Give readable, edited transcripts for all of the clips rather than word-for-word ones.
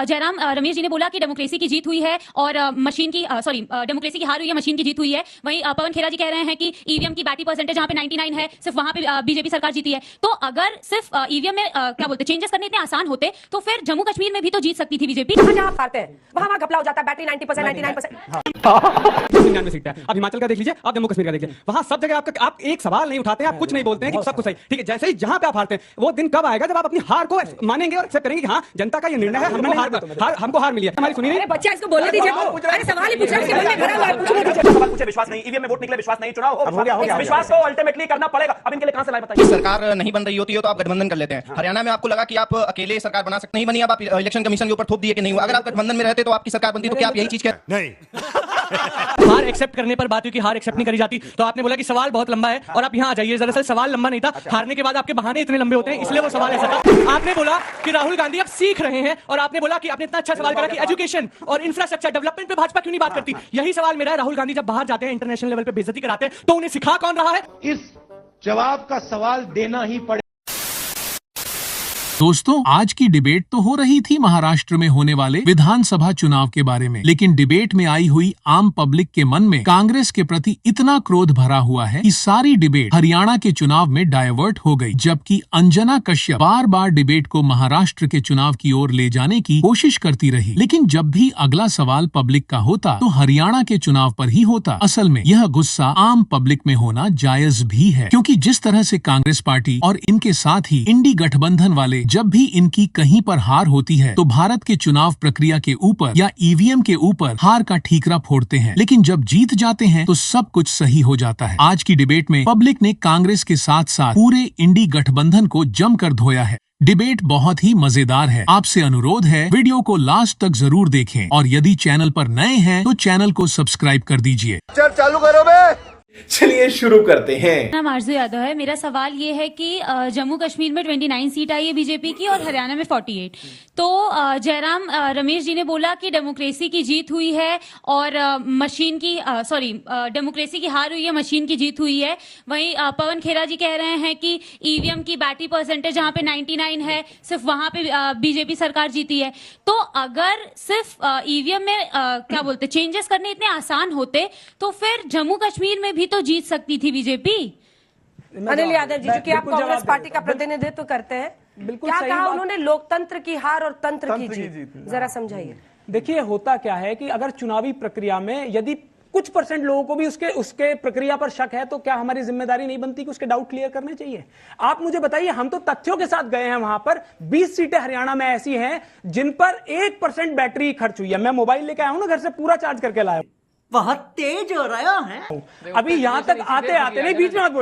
जयराम रमेश जी ने बोला कि डेमोक्रेसी की जीत हुई है और मशीन की डेमोक्रेसी की हार हुई है, मशीन की जीत हुई है। वहीं पवन खेरा जी कह रहे हैं कि ईवीएम की बैटरी परसेंटेज जहां पे 99 है, सिर्फ वहां पे बीजेपी सरकार जीती है। तो अगर सिर्फ ईवीएम में क्या बोलते चेंजेस करने इतने आसान होते तो फिर जम्मू कश्मीर में भी तो जीत सकती थी बीजेपी। जहां आप हारते हैं वहां घपला हो जाता है, बैटरी 90% 99%। 99 सीट है। अब हिमाचल का देख लीजिए, आप जम्मू कश्मीर का देख लीजिए, वहां सब जगह आप एक सवाल नहीं उठाते हैं, आप कुछ नहीं बोलते हैं कि सब कुछ सही। ठीक है, जैसे ही जहां पे आप हारते हैं वो दिन कब आएगा जब आप अपनी हार को मानेंगे और एक्सेप्ट करेंगे कि हाँ जनता का ये निर्णय है, हमको हार मिली है। हमारी सुनिए, अरे बच्चा इसको बोलने दीजिए, अरे सवाल ही पूछ रहा है, इसके मन में भरा हुआ है, पूछने दीजिए। सवाल पूछे, विश्वास नहीं, ईवीएम में वोट निकले, विश्वास नहीं, चुनाव हो गया, विश्वास को अल्टीमेटली करना पड़ेगा। अब इनके लिए कहां से लाए बताइए। सरकार नहीं बन रही होती है तो आप गठबंधन कर लेते हैं। हरियाणा में आपको लगा कि आप अकेले सरकार बना सकते नहीं बनी, अब आप इलेक्शन कमीशन के ऊपर थोप दिए कि नहीं हुआ। अगर आप गठबंधन में रहते तो आपकी सरकार बनती, तो क्या आप यही चीज नहीं हार एक्सेप्ट करने पर बात हुई कि हार एक्सेप्ट नहीं करी जाती, तो आपने बोला कि सवाल बहुत लंबा है और आप यहाँ आ जाइए। दरअसल सवाल लंबा नहीं था, हारने के बाद आपके बहाने इतने लंबे होते हैं, इसलिए वो सवाल ऐसा था। आपने बोला कि राहुल गांधी अब सीख रहे हैं और आपने बोला कि आपने इतना अच्छा सवाल करा कि एजुकेशन और इंफ्रास्ट्रक्चर डेवलपमेंट पे भाजपा क्यों नहीं बात करती। यही सवाल मेरा है, राहुल गांधी जब बाहर जाते हैं इंटरनेशनल लेवल पे बेइज्जती कराते हैं तो उन्हें सिखा कौन रहा है। इस जवाब का सवाल देना ही पड़ेगा। दोस्तों, आज की डिबेट तो हो रही थी महाराष्ट्र में होने वाले विधानसभा चुनाव के बारे में, लेकिन डिबेट में आई हुई आम पब्लिक के मन में कांग्रेस के प्रति इतना क्रोध भरा हुआ है कि सारी डिबेट हरियाणा के चुनाव में डायवर्ट हो गई। जबकि अंजना कश्यप बार बार डिबेट को महाराष्ट्र के चुनाव की ओर ले जाने की कोशिश करती रही, लेकिन जब भी अगला सवाल पब्लिक का होता तो हरियाणा के चुनाव पर ही होता। असल में यह गुस्सा आम पब्लिक में होना जायज भी है, क्योंकि जिस तरह से कांग्रेस पार्टी और इनके साथ ही इंडी गठबंधन वाले जब भी इनकी कहीं पर हार होती है तो भारत के चुनाव प्रक्रिया के ऊपर या ईवीएम के ऊपर हार का ठीकरा फोड़ते हैं, लेकिन जब जीत जाते हैं तो सब कुछ सही हो जाता है। आज की डिबेट में पब्लिक ने कांग्रेस के साथ साथ पूरे इंडी गठबंधन को जमकर धोया है। डिबेट बहुत ही मजेदार है। आपसे अनुरोध है वीडियो को लास्ट तक जरूर देखें और यदि चैनल पर नए हैं तो चैनल को सब्सक्राइब कर दीजिए। चालू करो बे। चलिए शुरू करते हैं। नाम आरजू यादव है। मेरा सवाल ये है कि जम्मू कश्मीर में 29 सीट आई है बीजेपी की और हरियाणा में 48। तो जयराम रमेश जी ने बोला कि डेमोक्रेसी की जीत हुई है और मशीन की डेमोक्रेसी की हार हुई है, मशीन की जीत हुई है। वहीं पवन खेरा जी कह रहे हैं कि ईवीएम की बैटरी परसेंटेज जहां पे 99 है, सिर्फ वहां पे बीजेपी सरकार जीती है। तो अगर सिर्फ ईवीएम में क्या बोलते चेंजेस करने इतने आसान होते तो फिर जम्मू कश्मीर में भी तो जीत सकती थी बीजेपी। अनिल यादव जी, जो कि आप कांग्रेस पार्टी का प्रतिनिधित्व करते हैं, क्या कहा उन्होंने? लोकतंत्र की हार और तंत्र की जीत। जरा समझाइए। देखिए, होता क्या है कि अगर चुनावी प्रक्रिया में यदि कुछ परसेंट लोगों को भी उसके प्रक्रिया पर शक है तो क्या हमारी जिम्मेदारी नहीं बनती कि उसके डाउट क्लियर करने चाहिए? आप मुझे बताइए, हम तो तथ्यों के साथ गए हैं। वहां पर 20 सीटें हरियाणा में ऐसी हैं जिन पर 1% बैटरी खर्च हुई है। मैं मोबाइल लेके आया हूं ना, घर से पूरा चार्ज करके लाया। बहुत तेज हो रहा है अभी यहाँ तक आते आते नहीं, बीच में मत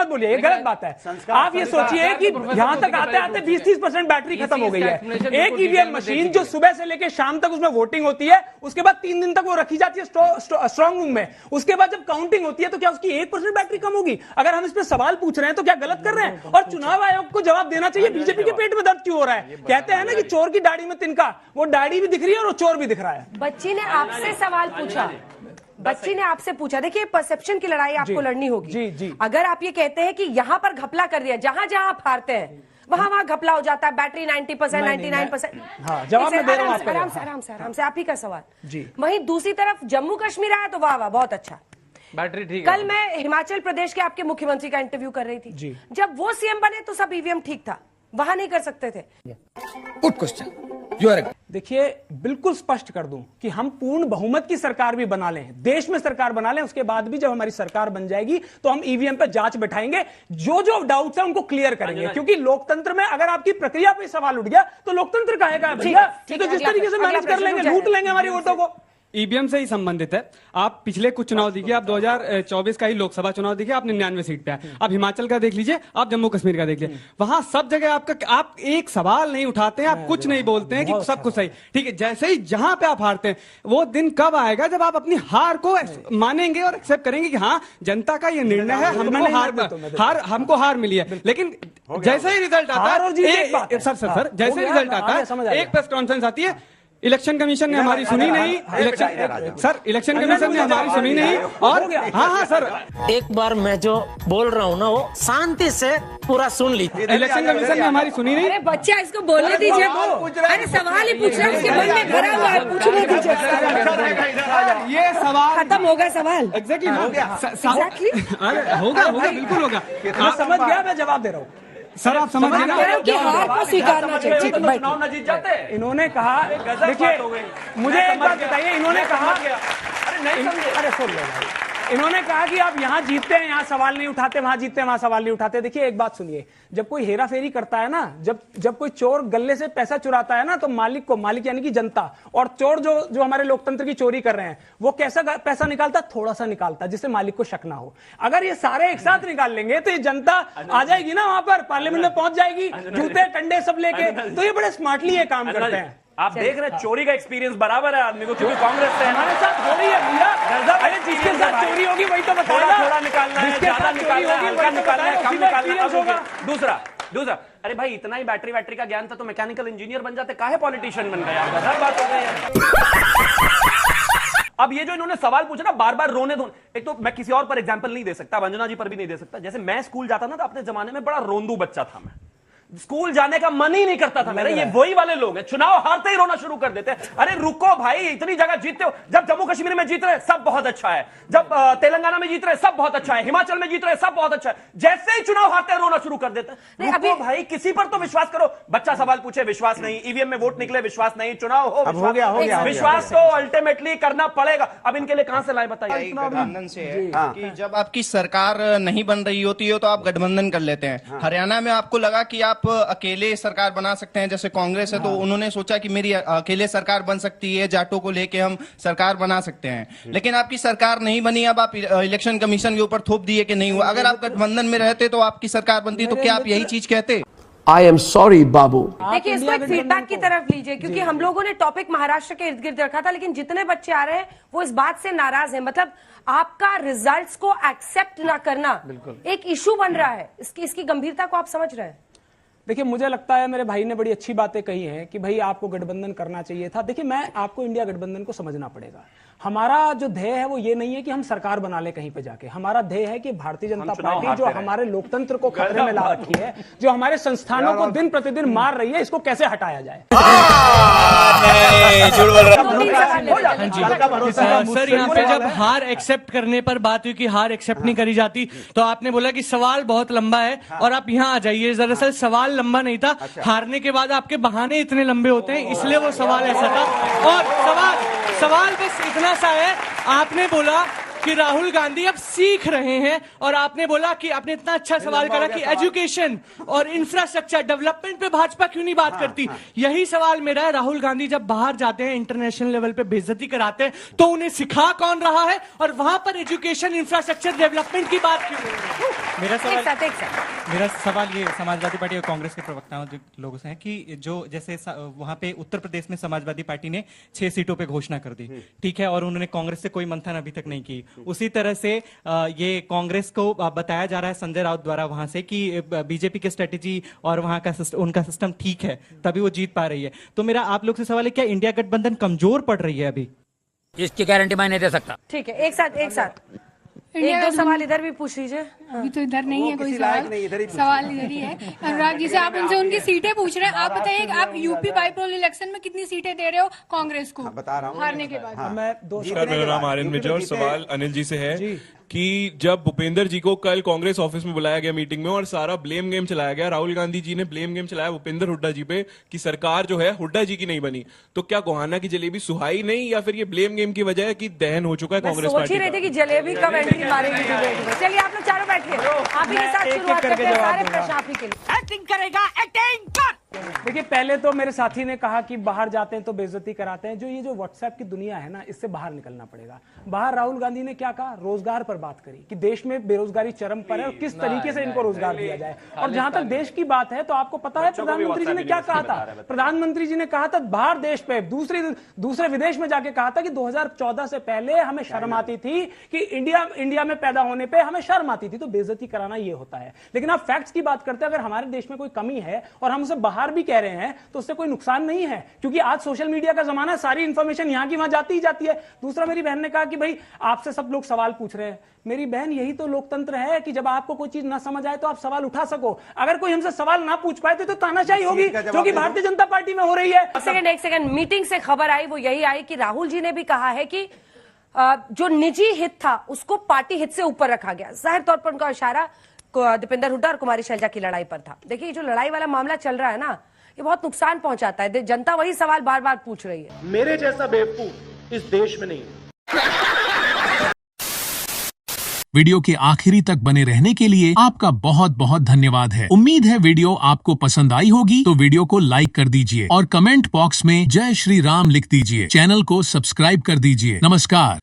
बोलिए, ये गलत बात है। आप ये सोचिए कि यहाँ तक आते आते 20-30% बैटरी खत्म हो गई है। एक ईवीएम मशीन जो सुबह से लेकर शाम तक उसमें वोटिंग होती है, उसके बाद 3 दिन तक वो रखी जाती है स्ट्रॉन्ग रूम में। उसके बाद जब काउंटिंग होती है तो क्या उसकी 1% बैटरी कम होगी? अगर हम इस पर सवाल पूछ रहे हैं तो क्या गलत कर रहे हैं? और चुनाव आयोग को जवाब देना चाहिए, बीजेपी के पेट में दर्द क्यों हो रहा है? कहते हैं ना कि चोर की दाढ़ी में तिनका, वो दाढ़ी भी दिख रही है और वो चोर भी दिख रहा है। बच्ची ने आपसे सवाल पूछा, बच्ची ने आपसे पूछा। देखिए, परसेप्शन की लड़ाई आपको लड़नी होगी। जी। अगर आप ये कहते हैं कि यहां पर घपला कर दिया, जहां जहां आप हारते हैं वहां घपला हो जाता है, बैटरी 90% 99%। हाँ, जवाब मैं दे रहा हूं आपको। आराम से आप ही का सवाल जी। वहीं दूसरी तरफ जम्मू कश्मीर आया तो वाह वाह, बहुत अच्छा, बैटरी ठीक है। कल मैं हिमाचल प्रदेश के आपके मुख्यमंत्री का इंटरव्यू कर रही थी। जब वो सीएम बने तो सब ईवीएम ठीक था, वहां नहीं कर सकते थे। Good question. देखिए, बिल्कुल स्पष्ट कर दूं कि हम पूर्ण बहुमत की सरकार भी बना लें, देश में सरकार बना लें, उसके बाद भी जब हमारी सरकार बन जाएगी तो हम ईवीएम पे जांच बैठाएंगे, जो जो डाउट्स हैं उनको क्लियर करेंगे। क्योंकि लोकतंत्र में अगर आपकी प्रक्रिया पे सवाल उठ गया तो लोकतंत्र कहेगा भैया, तो जिस तरीके से मैनेज कर लेंगे, लूट लेंगे हमारी वोटों को। ईवीएम से ही संबंधित है। आप पिछले कुछ चुनाव देखिए, आप 2024 का ही लोकसभा चुनाव देखिए, आप 99 सीट पे है। आप हिमाचल का देख लीजिए, आप जम्मू कश्मीर का देख लीजिए, वहां सब जगह आप एक सवाल नहीं उठाते हैं, आप कुछ नहीं बोलते हैं कि सब कुछ सही। ठीक है, जैसे ही जहां पे आप हारते हैं वो दिन कब आएगा जब आप अपनी हार को मानेंगे और एक्सेप्ट करेंगे कि हाँ जनता का ये निर्णय है, हमको हार मिली है। लेकिन जैसे ही रिजल्ट आता है, सर जैसे रिजल्ट आता है, एक प्रेस कॉन्फ्रेंस आती है, इलेक्शन कमीशन ने हमारी सुनी नहीं, इलेक्शन कमीशन ने हमारी सुनी नहीं। और हाँ सर, एक बार मैं जो बोल रहा हूँ ना वो शांति से पूरा सुन लीजिए। इलेक्शन कमीशन ने हमारी सुनी नहीं। अरे बच्चा इसको बोलने दीजिए, अरे सवाल ही पूछ रहा है, उसके मन में भरा हुआ है, पूछने दीजिए। ये सवाल खत्म हो गया सवाल। एग्जैक्टली हो गया, होगा बिल्कुल होगा। मैं समझ गया, मैं जवाब दे रहा हूँ सर। आप समझ गए ना कि हार को स्वीकारना चाहिए। चुनाव न जीत जाते। इन्होंने कहा, देखिए मुझे एक बात बताइए, इन्होंने कहा, अरे नहीं समझे, अरे सुन लो भाई, इन्होंने कहा कि आप यहाँ जीतते हैं, यहाँ सवाल नहीं उठाते, वहां जीतते हैं, वहां सवाल नहीं उठाते। देखिए एक बात सुनिए, जब कोई हेरा फेरी करता है ना, जब कोई चोर गले से पैसा चुराता है ना, तो मालिक यानी कि जनता, और चोर जो हमारे लोकतंत्र की चोरी कर रहे हैं, वो कैसा पैसा निकालता, थोड़ा सा निकालता, जिससे मालिक को शक ना हो। अगर ये सारे एक साथ निकाल लेंगे तो ये जनता आ जाएगी ना, वहां पर पार्लियामेंट में पहुंच जाएगी, जूते टंडे सब लेके। तो ये बड़े स्मार्टली ये काम करते हैं। आप देख रहे हैं चोरी का एक्सपीरियंस बराबर है आदमी को, क्योंकि कांग्रेस से हमारे साथ हो रही है भैया। अरे जिसके साथ चोरी होगी वही तो बताएगा। थोड़ा निकालना है, ज्यादा निकालना है, हल्का निकालना है, कम निकालना होगा। दूसरा, अरे भाई इतना ही बैटरी का ज्ञान था तो मैकेनिकल इंजीनियर बन जाते, काहे पॉलिटिशियन बन गए? गजब बात हो गई है। अब ये जो इन्होंने सवाल पूछा ना, बार बार रोने दो। एक तो मैं किसी और पर एग्जांपल नहीं दे सकता, अंजना जी पर भी नहीं दे सकता। जैसे मैं स्कूल जाता ना, तो अपने जमाने में बड़ा रोंदू बच्चा था मैं, स्कूल जाने का मन ही नहीं करता था मेरा। ये वही वाले लोग हैं, चुनाव हारते ही रोना शुरू कर देते हैं। अरे रुको भाई, इतनी जगह जीतते हो, जब जम्मू कश्मीर में जीत रहे सब बहुत अच्छा है, जब तेलंगाना में जीत रहे सब बहुत अच्छा है, हिमाचल में जीत रहे सब बहुत अच्छा है, जैसे ही चुनाव हारते हैं रोना शुरू कर देते हैं। रुको भाई, किसी पर तो विश्वास करो। बच्चा सवाल पूछे, विश्वास नहीं, ईवीएम में वोट निकले, विश्वास नहीं, चुनाव हो विश्वास तो अल्टीमेटली करना पड़ेगा। अब इनके लिए कहां से लाए बताइए? गठबंधन से है कि जब आपकी सरकार नहीं बन रही होती है तो आप गठबंधन कर लेते हैं। हरियाणा में आपको लगा कि आप अकेले सरकार बना सकते हैं, जैसे कांग्रेस है तो उन्होंने सोचा कि मेरी अकेले सरकार बन सकती है, जाटों को लेके हम सरकार बना सकते हैं। लेकिन आपकी सरकार नहीं बनी, अब आप इलेक्शन कमीशन के ऊपर थोप दिए कि नहीं हुआ। अगर आप गठबंधन में रहते तो आपकी सरकार बनती, तो क्या आप यही चीज कहते? आई एम सॉरी बाबू। देखिए इसको एक फीडबैक की तरफ लीजिए, क्योंकि हम लोगों ने टॉपिक महाराष्ट्र के इर्द गिर्द रखा था, लेकिन जितने बच्चे आ रहे हैं वो इस बात से नाराज हैं। मतलब आपका रिजल्ट्स को एक्सेप्ट ना करना एक इशू बन रहा है। इसकी गंभीरता को आप समझ रहे हैं? देखिए मुझे लगता है मेरे भाई ने बड़ी अच्छी बातें कही हैं कि भाई आपको गठबंधन करना चाहिए था। देखिए मैं आपको इंडिया गठबंधन को समझना पड़ेगा। हमारा जो ध्येय है वो ये नहीं है कि हम सरकार बना ले कहीं पे जाके। हमारा ध्येय है कि भारतीय जनता पार्टी जो हमारे लोकतंत्र को खतरे में ला रखी है, जो हमारे संस्थानों को दिन प्रतिदिन मार रही है, इसको कैसे हटाया जाए। सर यहाँ पे जब हार एक्सेप्ट करने पर बात हुई कि हार एक्सेप्ट नहीं करी जाती, तो आपने बोला कि सवाल बहुत लंबा है और आप यहाँ आ जाइए। दरअसल सवाल लंबा नहीं था, हारने के बाद आपके बहाने इतने लंबे होते हैं, इसलिए वो सवाल ऐसा था। और सवाल बस इतना सा है, आपने बोला कि राहुल गांधी अब सीख रहे हैं, और आपने बोला कि आपने इतना अच्छा सवाल करा कि एजुकेशन और इंफ्रास्ट्रक्चर डेवलपमेंट पे भाजपा क्यों नहीं बात करती। यही सवाल मेरा है, राहुल गांधी जब बाहर जाते हैं, इंटरनेशनल लेवल पे बेइज्जती कराते हैं, तो उन्हें सिखा कौन रहा है, और वहां पर एजुकेशन इंफ्रास्ट्रक्चर डेवलपमेंट की बात क्यों नहीं है? मेरा सवाल ये समाजवादी पार्टी और कांग्रेस के प्रवक्ताओं लोगों से है कि जो जैसे वहां पे उत्तर प्रदेश में समाजवादी पार्टी ने 6 सीटों पे घोषणा कर दी, ठीक है, और उन्होंने कांग्रेस से कोई मंथन अभी तक नहीं की। उसी तरह से ये कांग्रेस को बताया जा रहा है संजय राउत द्वारा वहां से कि बीजेपी की स्ट्रेटेजी और वहां का उनका सिस्टम ठीक है, तभी वो जीत पा रही है। तो मेरा आप लोग से सवाल है, क्या इंडिया गठबंधन कमजोर पड़ रही है अभी? इसकी गारंटी मैं नहीं दे सकता। ठीक है, एक साथ एक दो सवाल इधर भी पूछ लीजिए। अभी तो इधर नहीं है कोई सवाल इधर ही है। अनुराग जी से आप उनसे उनकी सीटें पूछ रहे हैं। आप बताइए आप यूपी बाईपोल इलेक्शन में कितनी सीटें दे रहे हो कांग्रेस को? बता रहा हूँ हारने के बाद। मेरा नाम आर्यन मिर्जा और सवाल अनिल जी से है कि जब भूपेंद्र जी को कल कांग्रेस ऑफिस में बुलाया गया मीटिंग में और सारा ब्लेम गेम चलाया गया, राहुल गांधी जी ने ब्लेम गेम चलाया भूपेंद्र हुड्डा जी पे कि सरकार जो है हुड्डा जी की नहीं बनी, तो क्या गोहाना की जलेबी सुहाई नहीं, या फिर ये ब्लेम गेम की वजह है कि दहन हो चुका है कांग्रेस पार्टी? सोच ही रहे थे कि जलेबी कब एंट्री मारेगी डिबेट में। चलिए आप लोग चारों बैठिए, आप ही के साथ शुरुआत करते हैं। सारे प्रश्न आप ही के लिए। एक्टिंग करेगा, एक्टिंग कर। देखिए पहले तो मेरे साथी ने कहा कि बाहर जाते हैं तो बेइज्जती कराते हैं। ये जो व्हाट्सएप की दुनिया है ना, इससे बाहर निकलना पड़ेगा। बाहर राहुल गांधी ने क्या कहा? रोजगार पर बात करी कि देश में बेरोजगारी चरम पर है और किस तरीके से इनको रोजगार दिया जाए। और जहां तक देश की बात है तो आपको पता है प्रधानमंत्री जी ने क्या कहा था? प्रधानमंत्री जी ने कहा था बाहर देश पे दूसरे विदेश में जाके कहा था कि 2014 से पहले हमें शर्म आती थी कि इंडिया में पैदा होने पे हमें शर्म आती थी। तो बेइज्जती कराना ये होता है। लेकिन आप फैक्ट्स की बात करते हैं, अगर हमारे देश में कोई कमी है और हम उसे बाहर भी कह रहे हैं तो उससे कोई नुकसान नहीं है, क्योंकि आज सोशल मीडिया का जमाना है, सारी इंफॉर्मेशन यहाँ की वहां जाती ही जाती है। दूसरा, मेरी बहन ने कहा कि भाई आपसे सब लोग सवाल पूछ रहे हैं। मेरी बहन, यही तो लोकतंत्र है कि जब आपको कोई चीज ना समझ आए तो आप सवाल उठा सको। अगर कोई हमसे सवाल ना पूछ पाए तो तानाशाही होगी, जो कि भारतीय जनता पार्टी में हो रही है। एक सेकंड, मीटिंग से खबर आई, वो यही आई कि राहुल जी ने भी कहा है कि जो निजी हित था उसको पार्टी हित से ऊपर रखा गया। जाहिर तौर पर उनका इशारा दीपेंद्र हुड्डा और कुमारी शैलजा की लड़ाई पर था। देखिए, जो लड़ाई वाला मामला चल रहा है ना, ये बहुत नुकसान पहुंचाता है। जनता वही सवाल बार बार पूछ रही है। मेरे जैसा बेवकूफ इस देश में नहीं है। वीडियो के आखिरी तक बने रहने के लिए आपका बहुत बहुत धन्यवाद है। उम्मीद है वीडियो आपको पसंद आई होगी, तो वीडियो को लाइक कर दीजिए और कमेंट बॉक्स में जय श्री राम लिख दीजिए। चैनल को सब्सक्राइब कर दीजिए। नमस्कार।